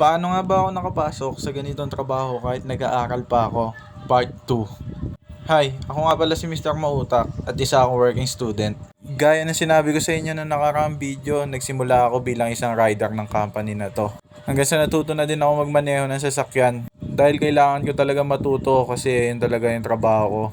Paano nga ba ako nakapasok sa ganitong trabaho kahit nag-aaral pa ako? Part 2. Hi, ako nga pala si Mr. Mautak at isa akong working student. Gaya ng sinabi ko sa inyo na nakaraang video, nagsimula ako bilang isang rider ng company na to. Hanggang sa natuto na din ako magmaneho ng sasakyan dahil kailangan ko talaga matuto kasi yun talaga yung trabaho ko.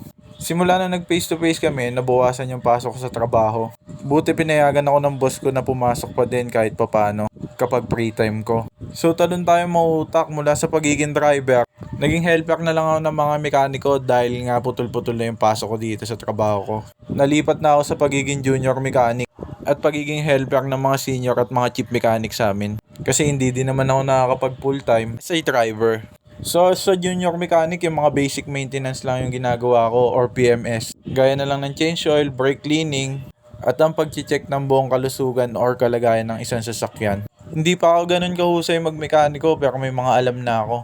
Simula na nag face to face kami, nabawasan yung pasok ko sa trabaho. Buti pinayagan ako ng boss ko na pumasok pa din kahit papano kapag free time ko. So talon tayo mautak mula sa pagiging driver. Naging helper na lang ako ng mga mekaniko dahil nga putol-putol na yung pasok ko dito sa trabaho ko. Nalipat na ako sa pagiging junior mechanic at pagiging helper ng mga senior at mga chief mechanic sa amin. Kasi hindi din naman ako nakakapag full time as a driver. So sa junior mechanic, yung mga basic maintenance lang yung ginagawa ko or PMS. Gaya na lang ng change oil, brake cleaning, at ang pag-check ng buong kalusugan or kalagayan ng isang sasakyan. Hindi pa ako ganun kahusay magmekaniko pero may mga alam na ako.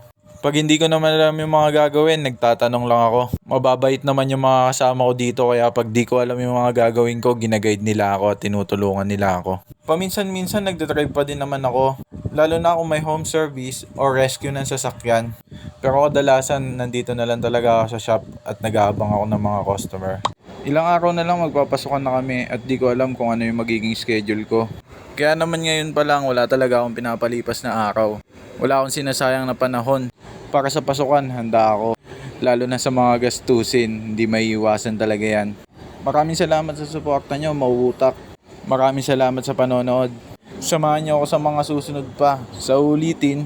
Pag hindi ko naman alam yung mga gagawin, nagtatanong lang ako. Mababait naman yung mga kasama ko dito kaya pag di ko alam yung mga gagawin ko, ginaguide nila ako at tinutulungan nila ako. Paminsan-minsan nagdadrive pa din naman ako. Lalo na kung may home service or rescue ng sasakyan. Pero kadalasan nandito na lang talaga ako sa shop at nag-aabang ako ng mga customer. Ilang araw na lang magpapasukan na kami at di ko alam kung ano yung magiging schedule ko. Kaya naman ngayon pa lang wala talaga akong pinapalipas na araw. Wala akong sinasayang na panahon. Para sa pasukan, handa ako. Lalo na sa mga gastusin, hindi maiiwasan talaga yan. Maraming salamat sa suporta nyo, mauutak. Maraming salamat sa panonood. Samahan nyo ako sa mga susunod pa. Sa ulitin.